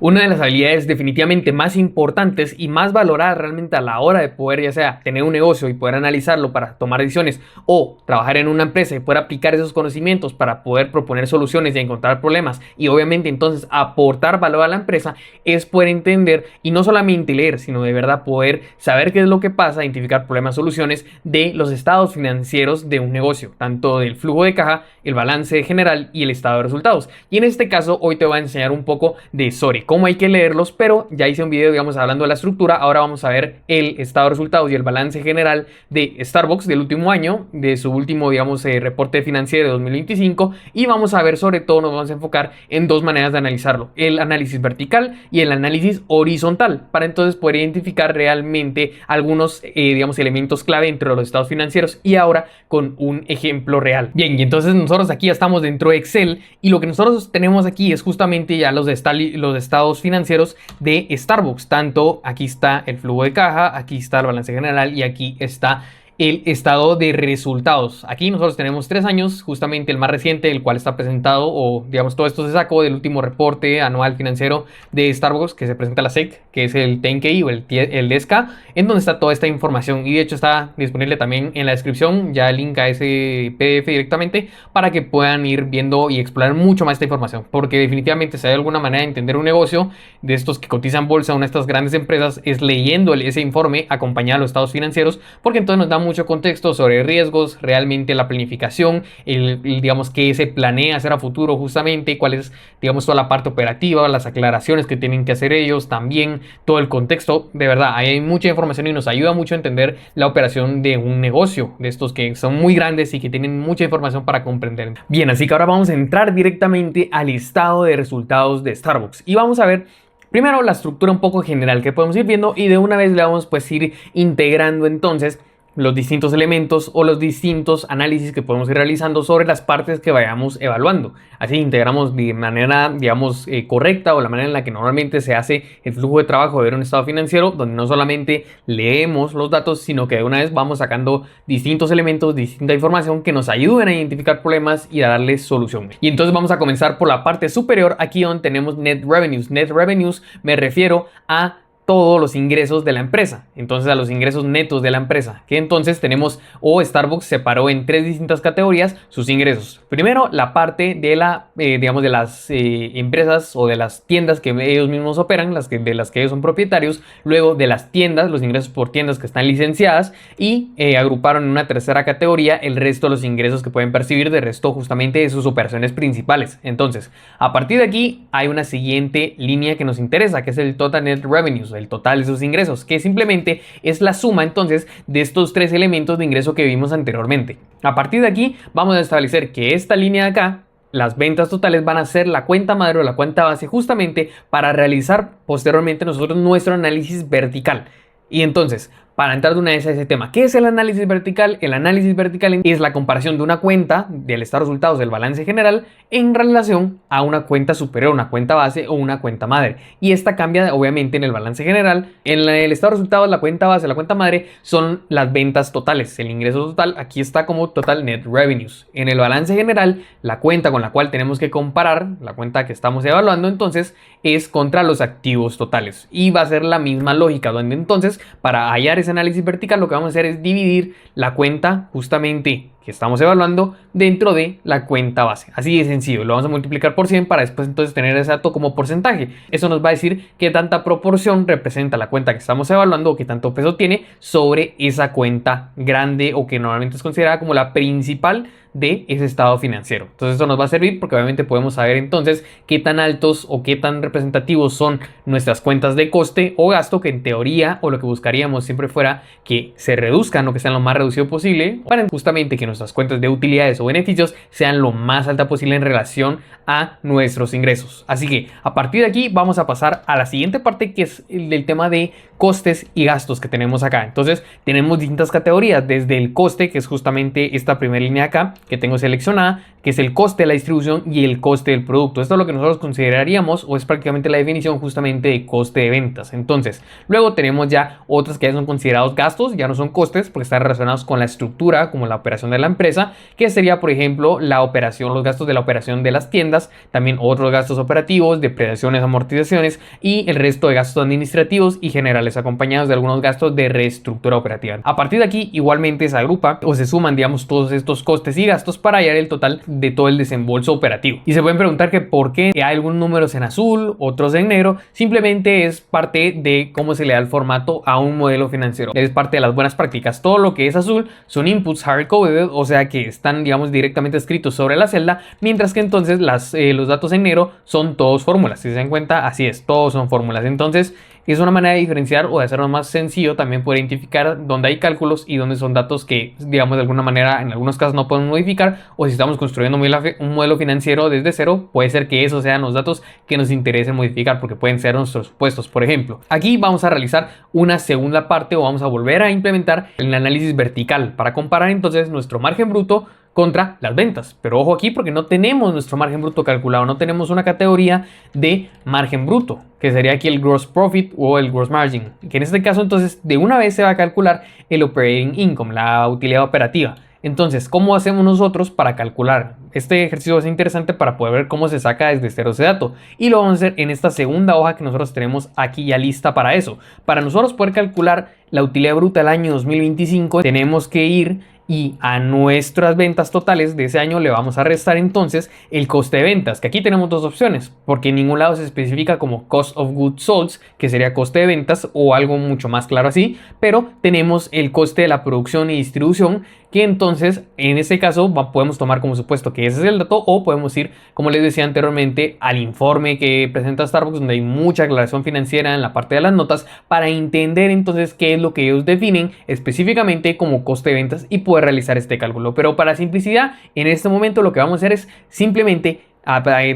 Una de las habilidades definitivamente más importantes y más valoradas realmente a la hora de poder ya sea tener un negocio y poder analizarlo para tomar decisiones o trabajar en una empresa y poder aplicar esos conocimientos para poder proponer soluciones y encontrar problemas y obviamente entonces aportar valor a la empresa es poder entender y no solamente leer, sino de verdad poder saber qué es lo que pasa, identificar problemas, soluciones de los estados financieros de un negocio, tanto del flujo de caja, el balance general y el estado de resultados. Y en este caso hoy te voy a enseñar un poco de SORI, cómo hay que leerlos, pero ya hice un video, digamos, hablando de la estructura. Ahora vamos a ver el estado de resultados y el balance general de Starbucks del último año, de su último, digamos, reporte financiero de 2025. Y vamos a ver, sobre todo, nos vamos a enfocar en dos maneras de analizarlo: el análisis vertical y el análisis horizontal, para entonces poder identificar realmente algunos, digamos, elementos clave entre los estados financieros. Y ahora con un ejemplo real. Bien, y entonces nosotros aquí ya estamos dentro de Excel y lo que nosotros tenemos aquí es justamente ya los estados financieros de Starbucks. Tanto aquí está el flujo de caja, aquí está el balance general y aquí está el estado de resultados. Aquí nosotros tenemos 3 años, justamente el más reciente, el cual está presentado, o digamos todo esto se sacó del último reporte anual financiero de Starbucks que se presenta a la SEC, que es el 10K o el 10K, en donde está toda esta información y de hecho está disponible también en la descripción, ya el link a ese PDF directamente para que puedan ir viendo y explorar mucho más esta información, porque definitivamente si hay alguna manera de entender un negocio de estos que cotizan bolsa, una de estas grandes empresas, es leyendo ese informe acompañado de los estados financieros, porque entonces nos da mucho contexto sobre riesgos, realmente la planificación, digamos que se planea hacer a futuro justamente, cuál es, digamos, toda la parte operativa, las aclaraciones que tienen que hacer ellos, también todo el contexto. De verdad, hay mucha información y nos ayuda mucho a entender la operación de un negocio, de estos que son muy grandes y que tienen mucha información para comprender. Bien, así que ahora vamos a entrar directamente al estado de resultados de Starbucks y vamos a ver primero la estructura un poco general que podemos ir viendo y de una vez le vamos pues ir integrando entonces los distintos elementos o los distintos análisis que podemos ir realizando sobre las partes que vayamos evaluando. Así integramos de manera, digamos, correcta, o la manera en la que normalmente se hace el flujo de trabajo de ver un estado financiero, donde no solamente leemos los datos, sino que de una vez vamos sacando distintos elementos, distinta información que nos ayuden a identificar problemas y a darles solución. Y entonces vamos a comenzar por la parte superior, aquí donde tenemos Net Revenues. Net Revenues me refiero a todos los ingresos de la empresa, entonces a los ingresos netos de la empresa, que entonces tenemos, o Starbucks separó en 3 distintas categorías sus ingresos. Primero, la parte de digamos, de las empresas o de las tiendas que ellos mismos operan, de las que ellos son propietarios. Luego de las tiendas, los ingresos por tiendas que están licenciadas, y agruparon en una tercera categoría el resto de los ingresos que pueden percibir de resto justamente de sus operaciones principales. Entonces, a partir de aquí hay una siguiente línea que nos interesa, que es el Total Net Revenues, el total de sus ingresos, que simplemente es la suma entonces de estos 3 elementos de ingreso que vimos anteriormente. A partir de aquí vamos a establecer que esta línea de acá, las ventas totales, van a ser la cuenta madre o la cuenta base justamente para realizar posteriormente nosotros nuestro análisis vertical. Y entonces, para entrar de una vez a ese tema, ¿qué es el análisis vertical? El análisis vertical es la comparación de una cuenta del estado de resultados del balance general en relación a una cuenta superior, una cuenta base o una cuenta madre. Y esta cambia obviamente en el balance general. En el estado de resultados, la cuenta base, la cuenta madre son las ventas totales, el ingreso total. Aquí está como Total Net Revenues. En el balance general, la cuenta con la cual tenemos que comparar, la cuenta que estamos evaluando entonces, es contra los activos totales. Y va a ser la misma lógica, donde entonces para hallar ese análisis vertical lo que vamos a hacer es dividir la cuenta justamente que estamos evaluando dentro de la cuenta base. Así de sencillo, lo vamos a multiplicar por 100 para después entonces tener ese dato como porcentaje. Eso nos va a decir qué tanta proporción representa la cuenta que estamos evaluando o qué tanto peso tiene sobre esa cuenta grande o que normalmente es considerada como la principal de ese estado financiero. Entonces esto nos va a servir porque obviamente podemos saber entonces qué tan altos o qué tan representativos son nuestras cuentas de coste o gasto, que en teoría o lo que buscaríamos siempre fuera que se reduzcan o que sean lo más reducido posible, para justamente que nuestras cuentas de utilidades o beneficios sean lo más alta posible en relación a nuestros ingresos. Así que a partir de aquí vamos a pasar a la siguiente parte, que es el del tema de costes y gastos que tenemos acá. Entonces tenemos distintas categorías, desde el coste, que es justamente esta primera línea acá, que tengo seleccionada, que es el coste de la distribución y el coste del producto. Esto es lo que nosotros consideraríamos, o es prácticamente la definición justamente de coste de ventas. Entonces, luego tenemos ya otras que ya son considerados gastos, ya no son costes, porque están relacionados con la estructura, como la operación de la empresa, que sería, por ejemplo, la operación, los gastos de la operación de las tiendas, también otros gastos operativos, depreciaciones, amortizaciones y el resto de gastos administrativos y generales, acompañados de algunos gastos de reestructura operativa. A partir de aquí, igualmente se agrupa o se suman, digamos, todos estos costes y gastos para hallar el total de todo el desembolso operativo. Y se pueden preguntar que por qué hay algunos números en azul, otros en negro. Simplemente es parte de cómo se le da el formato a un modelo financiero. Es parte de las buenas prácticas. Todo lo que es azul son inputs hard coded, o sea que están, digamos, directamente escritos sobre la celda, mientras que entonces los datos en negro son todos fórmulas. Si se dan cuenta, así es, todos son fórmulas. Entonces es una manera de diferenciar o de hacerlo más sencillo también poder identificar dónde hay cálculos y dónde son datos que, digamos, de alguna manera en algunos casos no podemos modificar, o si estamos construyendo un modelo financiero desde cero, puede ser que esos sean los datos que nos interese modificar, porque pueden ser nuestros supuestos. Por ejemplo, aquí vamos a realizar una segunda parte, o vamos a volver a implementar el análisis vertical para comparar entonces nuestro margen bruto contra las ventas. Pero ojo aquí, porque no tenemos nuestro margen bruto calculado, no tenemos una categoría de margen bruto, que sería aquí el gross profit o el gross margin, que en este caso entonces de una vez se va a calcular el operating income, la utilidad operativa. Entonces, ¿cómo hacemos nosotros para calcular? Este ejercicio es interesante para poder ver cómo se saca desde cero ese dato, y lo vamos a hacer en esta segunda hoja que nosotros tenemos aquí ya lista para eso. Para nosotros poder calcular la utilidad bruta del año 2025, tenemos que ir y a nuestras ventas totales de ese año le vamos a restar entonces el coste de ventas, que aquí tenemos dos opciones, porque en ningún lado se especifica como cost of goods sold, que sería coste de ventas o algo mucho más claro así, pero tenemos el coste de la producción y distribución, que entonces en este caso podemos tomar como supuesto que ese es el dato, o podemos ir, como les decía anteriormente, al informe que presenta Starbucks, donde hay mucha aclaración financiera en la parte de las notas para entender entonces qué es lo que ellos definen específicamente como coste de ventas y poder realizar este cálculo. Pero para simplicidad, en este momento lo que vamos a hacer es simplemente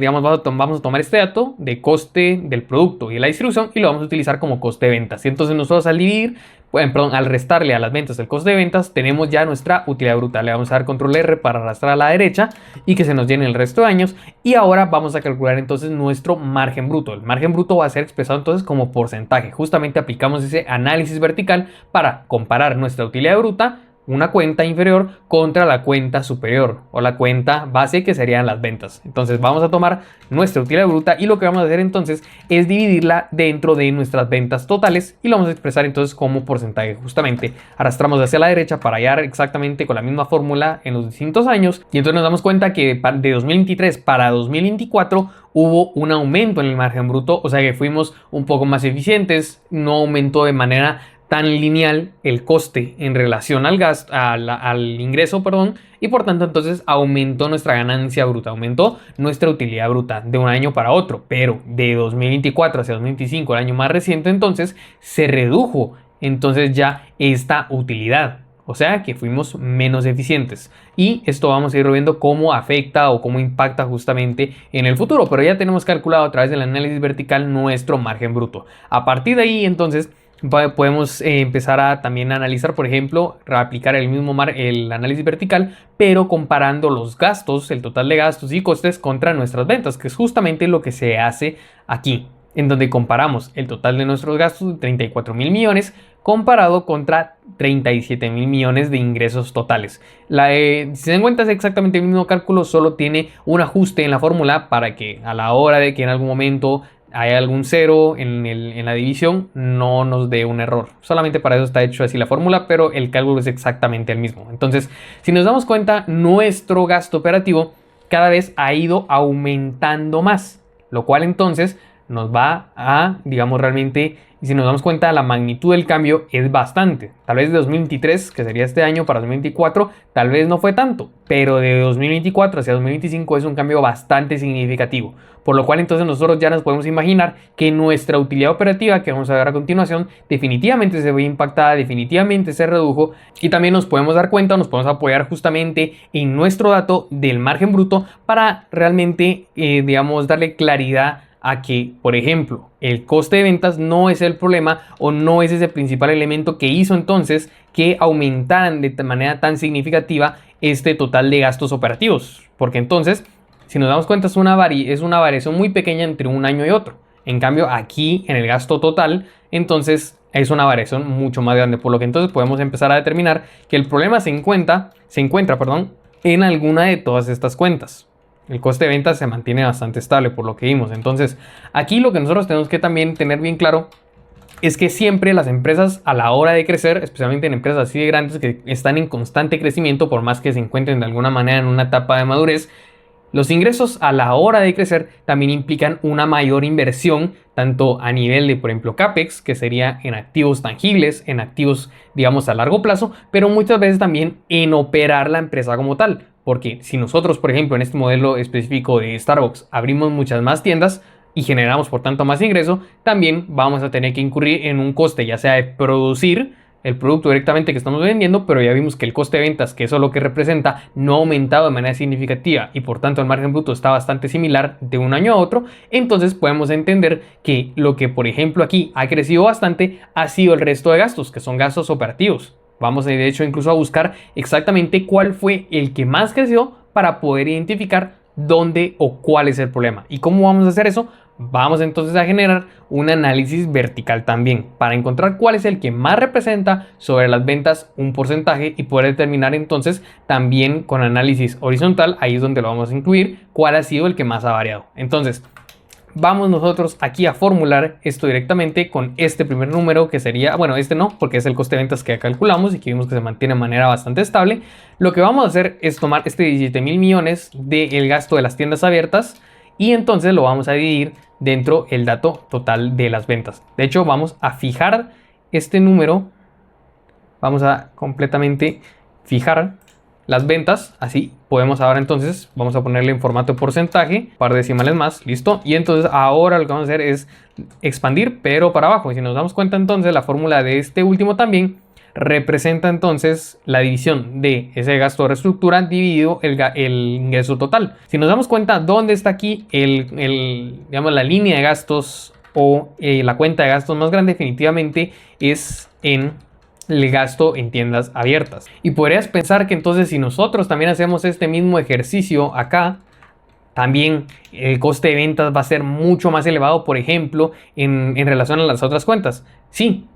digamos, vamos a tomar este dato de coste del producto y de la distribución y lo vamos a utilizar como coste de ventas. Y entonces nosotros al dividir, al restarle a las ventas el coste de ventas, tenemos ya nuestra utilidad bruta. Le vamos a dar control R para arrastrar a la derecha y que se nos llene el resto de años. Y ahora vamos a calcular entonces nuestro margen bruto. El margen bruto va a ser expresado entonces como porcentaje. Justamente aplicamos ese análisis vertical para comparar nuestra utilidad bruta, una cuenta inferior, contra la cuenta superior o la cuenta base, que serían las ventas. Entonces vamos a tomar nuestra utilidad bruta y lo que vamos a hacer entonces es dividirla dentro de nuestras ventas totales y lo vamos a expresar entonces como porcentaje. Justamente arrastramos hacia la derecha para hallar exactamente con la misma fórmula en los distintos años, y entonces nos damos cuenta que de 2023 para 2024 hubo un aumento en el margen bruto, o sea que fuimos un poco más eficientes, no aumentó de manera tan lineal el coste en relación al gasto, al ingreso, perdón, y por tanto entonces aumentó nuestra ganancia bruta, aumentó nuestra utilidad bruta de un año para otro. Pero de 2024 hacia 2025, el año más reciente, entonces se redujo entonces ya esta utilidad, o sea que fuimos menos eficientes, y esto vamos a ir viendo cómo afecta o cómo impacta justamente en el futuro. Pero ya tenemos calculado a través del análisis vertical nuestro margen bruto. A partir de ahí entonces podemos empezar a también analizar, por ejemplo, aplicar el mismo el análisis vertical, pero comparando los gastos, el total de gastos y costes contra nuestras ventas, que es justamente lo que se hace aquí, en donde comparamos el total de nuestros gastos de 34.000 millones comparado contra 37.000 millones de ingresos totales. Si se dan cuenta es exactamente el mismo cálculo, solo tiene un ajuste en la fórmula para que a la hora de que en algún momento hay algún cero en la división no nos dé un error. Solamente para eso está hecho así la fórmula, pero el cálculo es exactamente el mismo. Entonces, si nos damos cuenta, nuestro gasto operativo cada vez ha ido aumentando más, lo cual entonces nos va a, digamos, realmente, y si nos damos cuenta, la magnitud del cambio es bastante. Tal vez de 2023, que sería este año, para 2024, tal vez no fue tanto, pero de 2024 hacia 2025 es un cambio bastante significativo. Por lo cual entonces nosotros ya nos podemos imaginar que nuestra utilidad operativa, que vamos a ver a continuación, definitivamente se ve impactada, definitivamente se redujo, y también nos podemos dar cuenta, nos podemos apoyar justamente en nuestro dato del margen bruto para realmente, digamos, darle claridad a que, por ejemplo, el coste de ventas no es el problema o no es ese principal elemento que hizo entonces que aumentaran de manera tan significativa este total de gastos operativos. Porque entonces, si nos damos cuenta, es una variación muy pequeña entre un año y otro. En cambio, aquí en el gasto total, entonces es una variación mucho más grande. Por lo que entonces podemos empezar a determinar que el problema se encuentra, en alguna de todas estas cuentas. El coste de ventas se mantiene bastante estable por lo que vimos. Entonces, aquí lo que nosotros tenemos que también tener bien claro es que siempre las empresas a la hora de crecer, especialmente en empresas así de grandes que están en constante crecimiento, por más que se encuentren de alguna manera en una etapa de madurez, los ingresos a la hora de crecer también implican una mayor inversión, tanto a nivel de, por ejemplo, CAPEX, que sería en activos tangibles, en activos, digamos, a largo plazo, pero muchas veces también en operar la empresa como tal. Porque si nosotros, por ejemplo, en este modelo específico de Starbucks, abrimos muchas más tiendas y generamos, por tanto, más ingreso, también vamos a tener que incurrir en un coste, ya sea de producir el producto directamente que estamos vendiendo, pero ya vimos que el coste de ventas, que eso es lo que representa, no ha aumentado de manera significativa y por tanto el margen bruto está bastante similar de un año a otro. Entonces podemos entender que lo que, por ejemplo, aquí ha crecido bastante ha sido el resto de gastos, que son gastos operativos. Vamos de hecho incluso a buscar exactamente cuál fue el que más creció para poder identificar dónde o cuál es el problema. ¿Y cómo vamos a hacer eso? Vamos entonces a generar un análisis vertical también para encontrar cuál es el que más representa sobre las ventas un porcentaje y poder determinar entonces también con análisis horizontal, ahí es donde lo vamos a incluir, cuál ha sido el que más ha variado. Entonces vamos nosotros aquí a formular esto directamente con este primer número que sería, bueno, este no, porque es el coste de ventas que calculamos y que vimos que se mantiene de manera bastante estable. Lo que vamos a hacer es tomar este 17.000 millones del gasto de las tiendas abiertas y entonces lo vamos a dividir dentro del dato total de las ventas. De hecho, vamos a fijar este número, vamos a completamente fijar las ventas, así podemos ahora entonces, vamos a ponerle en formato de porcentaje, un par de decimales más, listo, y entonces ahora lo que vamos a hacer es expandir, pero para abajo, y si nos damos cuenta entonces la fórmula de este último también representa entonces la división de ese gasto de reestructura dividido el ingreso total. Si nos damos cuenta dónde está aquí digamos, la línea de gastos o la cuenta de gastos más grande, definitivamente es en el gasto en tiendas abiertas. Y podrías pensar que entonces si nosotros también hacemos este mismo ejercicio acá, también el coste de ventas va a ser mucho más elevado, por ejemplo, en relación a las otras cuentas. Sí,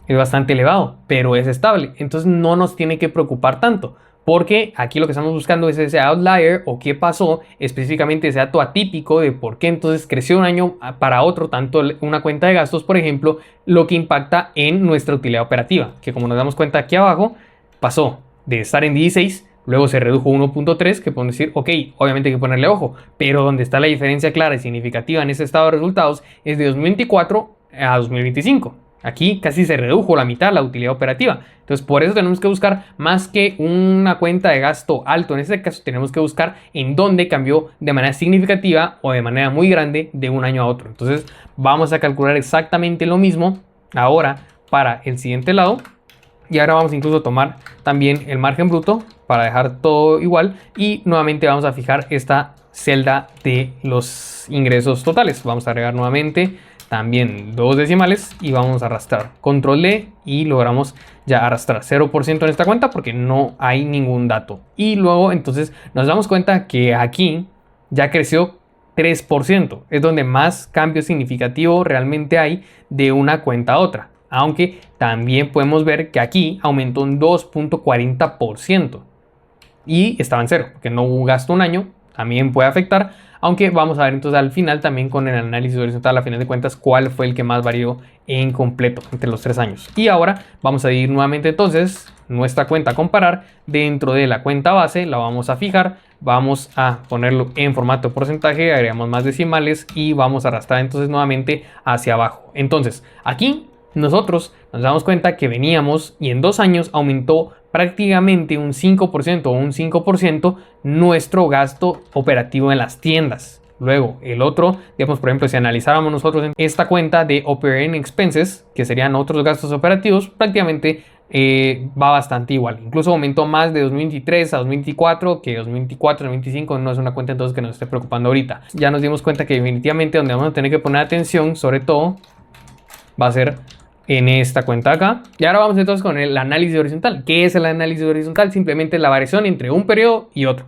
es bastante elevado, pero es estable. Entonces no nos tiene que preocupar tanto, porque aquí lo que estamos buscando es ese outlier o qué pasó, específicamente ese dato atípico de por qué entonces creció un año para otro tanto una cuenta de gastos, por ejemplo, lo que impacta en nuestra utilidad operativa, que como nos damos cuenta aquí abajo, pasó de estar en 16, luego se redujo 1.3, que podemos decir, ok, obviamente hay que ponerle ojo, pero donde está la diferencia clara y significativa en ese estado de resultados es de 2024 a 2025. Aquí casi se redujo la mitad la utilidad operativa. Entonces, por eso tenemos que buscar más que una cuenta de gasto alto. En este caso, tenemos que buscar en dónde cambió de manera significativa o de manera muy grande de un año a otro. Entonces, vamos a calcular exactamente lo mismo ahora para el siguiente lado. Y ahora vamos incluso a tomar también el margen bruto para dejar todo igual. Y nuevamente vamos a fijar esta celda de los ingresos totales. Vamos a agregar nuevamente también dos decimales y vamos a arrastrar control D y logramos ya arrastrar 0% en esta cuenta porque no hay ningún dato. Y luego entonces nos damos cuenta que aquí ya creció 3%. Es donde más cambio significativo realmente hay de una cuenta a otra. Aunque también podemos ver que aquí aumentó un 2.40% y estaba en cero, porque no hubo gasto un año, también puede afectar. Aunque vamos a ver entonces al final también con el análisis horizontal a final de cuentas cuál fue el que más varió en completo entre los 3 años. Y ahora vamos a ir nuevamente entonces nuestra cuenta a comparar dentro de la cuenta base, la vamos a fijar, vamos a ponerlo en formato de porcentaje, agregamos más decimales y vamos a arrastrar entonces nuevamente hacia abajo. Entonces aquí nosotros nos damos cuenta que veníamos y en 2 años aumentó prácticamente un 5% o un 5% nuestro gasto operativo en las tiendas. Luego, el otro, digamos, por ejemplo, si analizáramos nosotros en esta cuenta de Operating Expenses, que serían otros gastos operativos, prácticamente va bastante igual. Incluso aumentó más de 2023 a 2024 que 2024 a 2025. No es una cuenta entonces que nos esté preocupando ahorita. Ya nos dimos cuenta que definitivamente donde vamos a tener que poner atención, sobre todo, va a ser en esta cuenta acá. Y ahora vamos entonces con el análisis horizontal. ¿Qué es el análisis horizontal? Simplemente la variación entre un periodo y otro.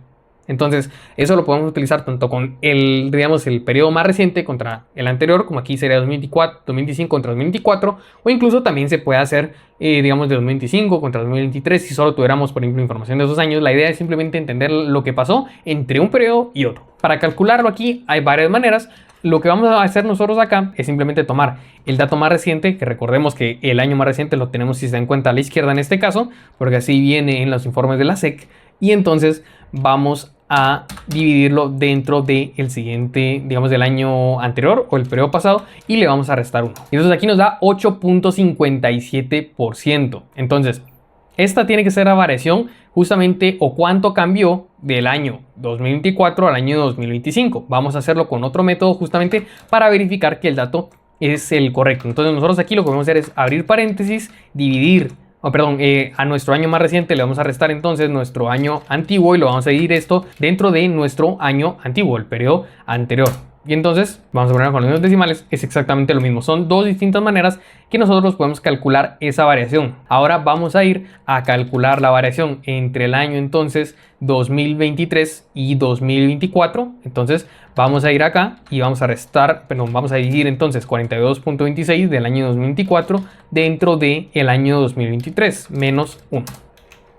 Entonces, eso lo podemos utilizar tanto con el, digamos, el periodo más reciente contra el anterior, como aquí sería 2024, 2025 contra 2024, o incluso también se puede hacer, digamos, de 2025 contra 2023, si solo tuviéramos, por ejemplo, información de esos años. La idea es simplemente entender lo que pasó entre un periodo y otro. Para calcularlo aquí hay varias maneras. Lo que vamos a hacer nosotros acá es simplemente tomar el dato más reciente, que recordemos que el año más reciente lo tenemos, si se dan cuenta, a la izquierda en este caso, porque así viene en los informes de la SEC, y entonces vamos a dividirlo dentro del siguiente, digamos, del año anterior o el periodo pasado, y le vamos a restar 1. Entonces aquí nos da 8.57%. Entonces, esta tiene que ser la variación justamente o cuánto cambió del año 2024 al año 2025. Vamos a hacerlo con otro método justamente para verificar que el dato es el correcto. Entonces nosotros aquí lo que vamos a hacer es abrir paréntesis, dividir, a nuestro año más reciente le vamos a restar entonces nuestro año antiguo y lo vamos a dividir esto dentro de nuestro año antiguo, el periodo anterior. Y entonces vamos a poner con los mismos decimales, es exactamente lo mismo. Son dos distintas maneras que nosotros podemos calcular esa variación. Ahora vamos a ir a calcular la variación entre el año entonces 2023 y 2024. Entonces vamos a ir acá y vamos a restar, perdón, vamos a dividir entonces 42.26 del año 2024 dentro del año 2023 menos 1.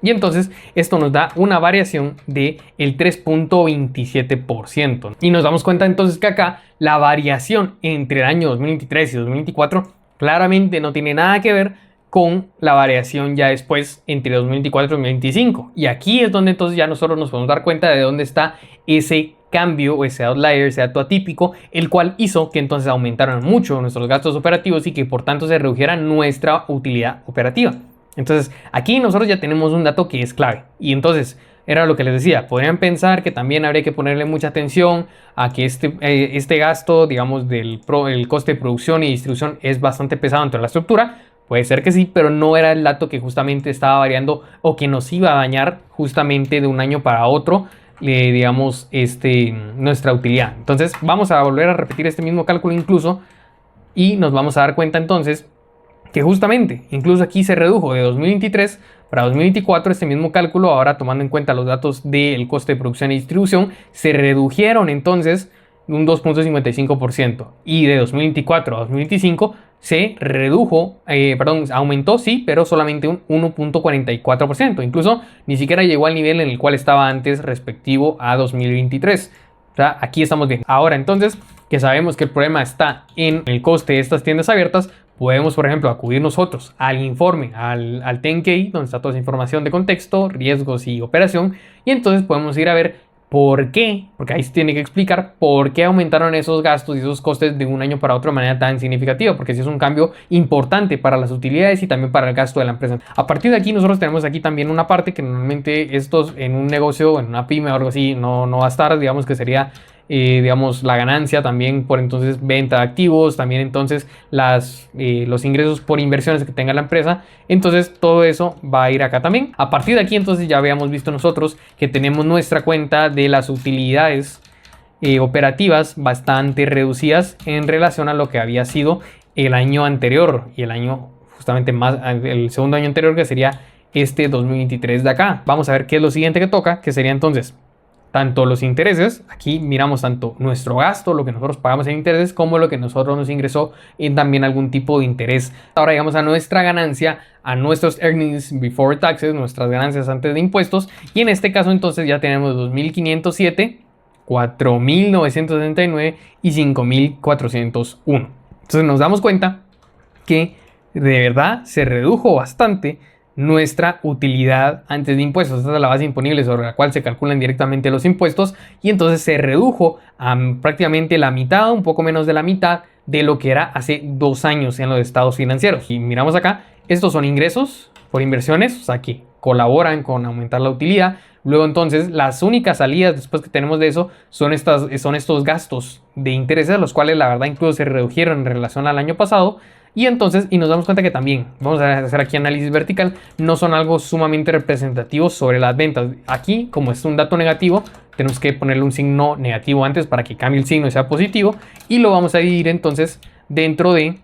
Y entonces esto nos da una variación de el 3.27%. Y nos damos cuenta entonces que acá la variación entre el año 2023 y 2024 claramente no tiene nada que ver con la variación ya después entre 2024 y 2025. Y aquí es donde entonces ya nosotros nos podemos dar cuenta de dónde está ese cambio o ese outlier, ese dato atípico, el cual hizo que entonces aumentaran mucho nuestros gastos operativos y que por tanto se redujera nuestra utilidad operativa. Entonces aquí nosotros ya tenemos un dato que es clave. Y entonces era lo que les decía, podrían pensar que también habría que ponerle mucha atención a que este gasto, digamos, el coste de producción y distribución es bastante pesado dentro de la estructura. Puede ser que sí, pero no era el dato que justamente estaba variando o que nos iba a dañar justamente de un año para otro, digamos, nuestra utilidad. Entonces vamos a volver a repetir este mismo cálculo incluso y nos vamos a dar cuenta entonces que justamente, incluso aquí se redujo de 2023 para 2024, este mismo cálculo, ahora tomando en cuenta los datos del coste de producción y distribución, se redujeron entonces un 2.55%. Y de 2024 a 2025 se redujo, aumentó sí, pero solamente un 1.44%. Incluso ni siquiera llegó al nivel en el cual estaba antes respectivo a 2023. O sea, aquí estamos bien. Ahora entonces, que sabemos que el problema está en el coste de estas tiendas abiertas, podemos, por ejemplo, acudir nosotros al informe, al 10K, donde está toda esa información de contexto, riesgos y operación, y entonces podemos ir a ver por qué, porque ahí se tiene que explicar por qué aumentaron esos gastos y esos costes de un año para otro de manera tan significativa, porque sí es un cambio importante para las utilidades y también para el gasto de la empresa. A partir de aquí nosotros tenemos aquí también una parte que normalmente estos en un negocio, en una pyme o algo así, no va a estar, digamos que sería digamos, la ganancia también por entonces venta de activos, también entonces los ingresos por inversiones que tenga la empresa. Entonces todo eso va a ir acá también. A partir de aquí entonces ya habíamos visto nosotros que tenemos nuestra cuenta de las utilidades operativas bastante reducidas en relación a lo que había sido el año anterior y el año justamente más, el segundo año anterior, que sería este 2023 de acá. Vamos a ver qué es lo siguiente que toca, que sería entonces tanto los intereses, aquí miramos tanto nuestro gasto, lo que nosotros pagamos en intereses, como lo que nosotros nos ingresó en también algún tipo de interés. Ahora llegamos a nuestra ganancia, a nuestros earnings before taxes, nuestras ganancias antes de impuestos, y en este caso entonces ya tenemos 2.507, 4.979 y 5.401. Entonces nos damos cuenta que de verdad se redujo bastante nuestra utilidad antes de impuestos. Esta es la base imponible sobre la cual se calculan directamente los impuestos, y entonces se redujo a prácticamente la mitad, un poco menos de la mitad de lo que era hace 2 años en los estados financieros. Y miramos acá, estos son ingresos por inversiones, o sea que colaboran con aumentar la utilidad. Luego entonces las únicas salidas después que tenemos de eso son estos gastos de intereses, los cuales la verdad incluso se redujeron en relación al año pasado. Y entonces, y nos damos cuenta que también, vamos a hacer aquí análisis vertical, no son algo sumamente representativo sobre las ventas. Aquí, como es un dato negativo, tenemos que ponerle un signo negativo antes para que cambie el signo y sea positivo. Y lo vamos a dividir entonces dentro de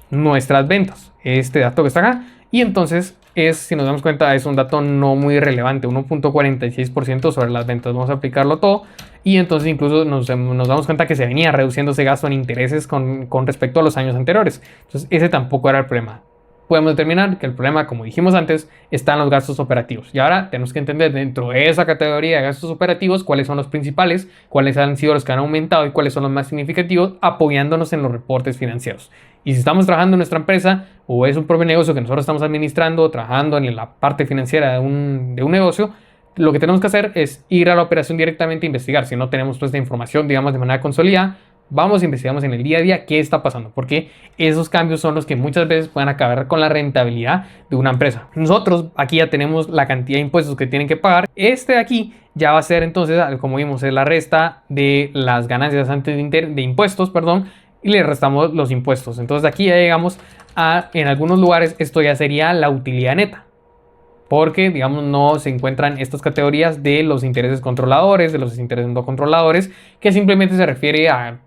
nuestras ventas. Este dato que está acá. Y entonces si nos damos cuenta, es un dato no muy relevante, 1.46% sobre las ventas. Vamos a aplicarlo todo. Y entonces incluso nos damos cuenta que se venía reduciendo ese gasto en intereses con respecto a los años anteriores. Entonces ese tampoco era el problema. Podemos determinar que el problema, como dijimos antes, está en los gastos operativos. Y ahora tenemos que entender dentro de esa categoría de gastos operativos cuáles son los principales, cuáles han sido los que han aumentado y cuáles son los más significativos, apoyándonos en los reportes financieros. Y si estamos trabajando en nuestra empresa o es un propio negocio que nosotros estamos administrando, trabajando en la parte financiera de un negocio, lo que tenemos que hacer es ir a la operación directamente e investigar. Si no tenemos toda esta información, digamos, de manera consolidada, vamos e investigamos en el día a día qué está pasando, porque esos cambios son los que muchas veces pueden acabar con la rentabilidad de una empresa. Nosotros aquí ya tenemos la cantidad de impuestos que tienen que pagar. Este de aquí ya va a ser entonces, como vimos, es la resta de las ganancias antes de impuestos, perdón, y le restamos los impuestos. Entonces aquí ya llegamos a, en algunos lugares, esto ya sería la utilidad neta, porque digamos no se encuentran estas categorías de los intereses controladores, de los intereses no controladores, que simplemente se refiere a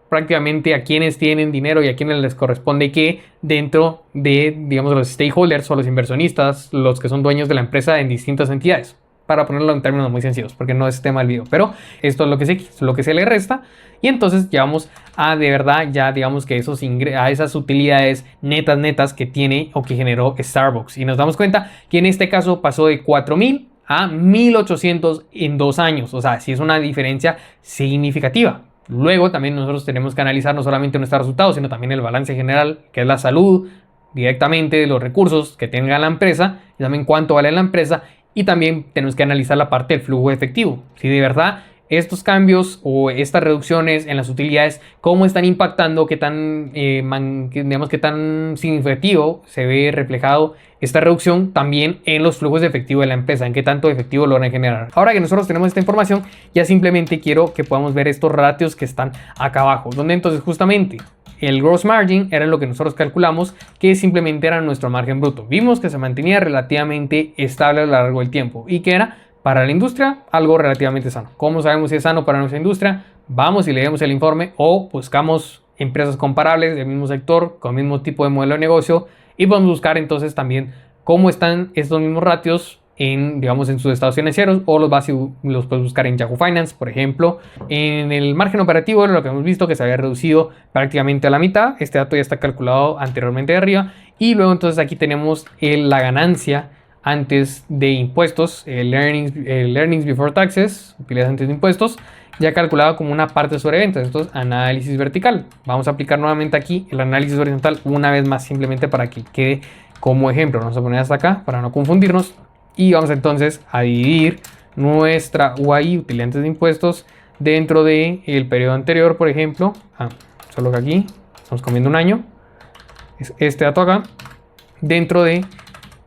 prácticamente a quienes tienen dinero y a quienes les corresponde qué dentro de, digamos, los stakeholders o los inversionistas, los que son dueños de la empresa en distintas entidades, para ponerlo en términos muy sencillos, porque no es tema del video, pero esto es lo que se le resta. Y entonces llevamos a de verdad ya digamos que a esas utilidades netas que tiene o que generó Starbucks. Y nos damos cuenta que en este caso pasó de 4.000 a 1.800 en 2 años. O sea, sí es una diferencia significativa. Luego también nosotros tenemos que analizar no solamente nuestros resultados, sino también el balance general, que es la salud directamente de los recursos que tenga la empresa, y también cuánto vale la empresa, y también tenemos que analizar la parte del flujo efectivo. Si de verdad estos cambios o estas reducciones en las utilidades, cómo están impactando, qué tan, digamos, qué tan significativo se ve reflejado esta reducción también en los flujos de efectivo de la empresa, en qué tanto efectivo logran generar. Ahora que nosotros tenemos esta información, ya simplemente quiero que podamos ver estos ratios que están acá abajo, donde entonces justamente el gross margin era lo que nosotros calculamos, que simplemente era nuestro margen bruto. Vimos que se mantenía relativamente estable a lo largo del tiempo y que era para la industria algo relativamente sano. ¿Cómo sabemos si es sano para nuestra industria? Vamos y leemos el informe o buscamos empresas comparables del mismo sector, con el mismo tipo de modelo de negocio, y vamos a buscar entonces también cómo están estos mismos ratios digamos, en sus estados financieros, o los puedes buscar en Yahoo Finance, por ejemplo. En el margen operativo, lo que hemos visto que se había reducido prácticamente a la mitad. Este dato ya está calculado anteriormente de arriba. Y luego entonces aquí tenemos la ganancia antes de impuestos, el earnings before taxes, utilidades antes de impuestos, ya calculado como una parte sobre ventas. Entonces, análisis vertical. Vamos a aplicar nuevamente aquí el análisis horizontal una vez más, simplemente para que quede como ejemplo. Vamos a poner hasta acá para no confundirnos. Y vamos entonces a dividir nuestra UAI, utilidad antes de impuestos, dentro del periodo anterior, por ejemplo. Solo que aquí estamos comiendo un año. Es este dato acá. Dentro de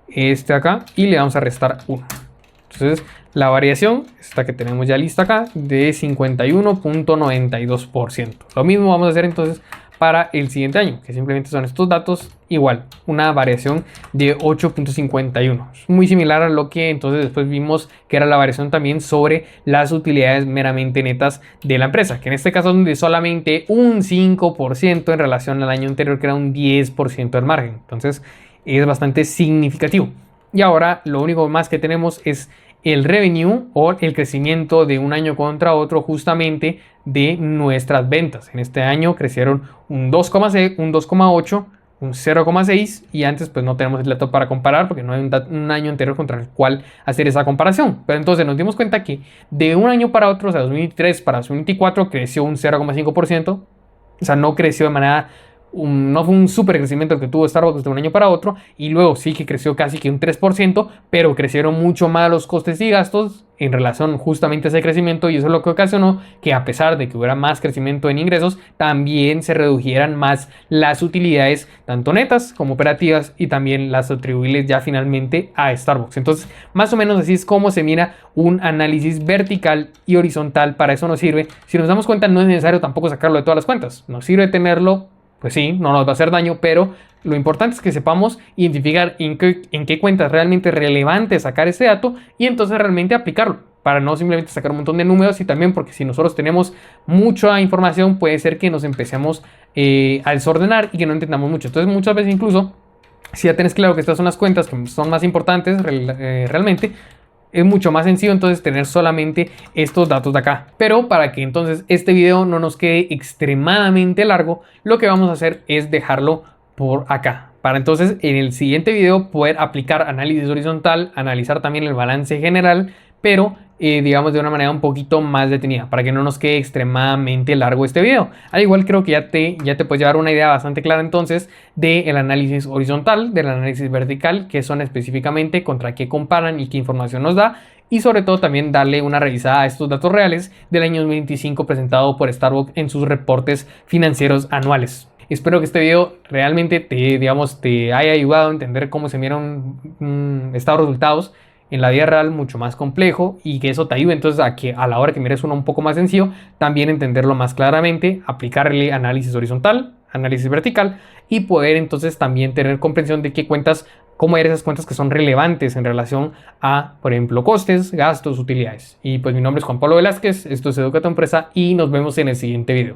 este acá. Y le vamos a restar 1. Entonces la variación, esta que tenemos ya lista acá, de 51.92%. Lo mismo vamos a hacer entonces para el siguiente año, que simplemente son estos datos, igual, una variación de 8.51. Muy similar a lo que entonces después vimos que era la variación también sobre las utilidades meramente netas de la empresa, que en este caso son de solamente un 5% en relación al año anterior, que era un 10% del margen. Entonces es bastante significativo. Y ahora lo único más que tenemos es el revenue o el crecimiento de un año contra otro justamente de nuestras ventas. En este año crecieron un 2,6, un 2,8, un 0,6 y antes pues no tenemos el dato para comparar porque no hay un año anterior contra el cual hacer esa comparación. Pero entonces nos dimos cuenta que de un año para otro, o sea, 2023 para 2024 creció un 0,5%. O sea, no creció de manera... no fue un super crecimiento el que tuvo Starbucks de un año para otro, y luego sí que creció casi que un 3%, pero crecieron mucho más los costes y gastos en relación justamente a ese crecimiento, y eso es lo que ocasionó que a pesar de que hubiera más crecimiento en ingresos, también se redujeran más las utilidades, tanto netas como operativas, y también las atribuibles ya finalmente a Starbucks. Entonces, más o menos así es como se mira un análisis vertical y horizontal. Para eso nos sirve. Si nos damos cuenta, no es necesario tampoco sacarlo de todas las cuentas, nos sirve tenerlo. Pues sí, no nos va a hacer daño, pero Lo importante es que sepamos identificar en qué cuenta es realmente relevante sacar ese dato y entonces realmente aplicarlo, para no simplemente sacar un montón de números, y también porque si nosotros tenemos mucha información puede ser que nos empecemos a desordenar y que no entendamos mucho. Entonces muchas veces incluso, si ya tenés claro que estas son las cuentas que son más importantes realmente, es mucho más sencillo entonces tener solamente estos datos de acá. Pero para que entonces este video no nos quede extremadamente largo, lo que vamos a hacer es dejarlo por acá, para entonces en el siguiente video poder aplicar análisis horizontal, analizar también el balance general, pero digamos de una manera un poquito más detenida, para que no nos quede extremadamente largo este video. Al igual creo que ya te puedes llevar una idea bastante clara entonces del análisis horizontal, del análisis vertical, qué son específicamente, contra qué comparan y qué información nos da, y sobre todo también darle una revisada a estos datos reales del año 2025 presentado por Starbucks en sus reportes financieros anuales. Espero que este video realmente te haya ayudado a entender cómo se mira un estado de resultados en la vida real mucho más complejo, y que eso te ayude entonces a que a la hora que mires uno un poco más sencillo, también entenderlo más claramente, aplicarle análisis horizontal, análisis vertical, y poder entonces también tener comprensión de qué cuentas, cómo eran esas cuentas que son relevantes en relación a, por ejemplo, costes, gastos, utilidades. Y pues mi nombre es Juan Pablo Velázquez, esto es Educa tu Empresa y nos vemos en el siguiente video.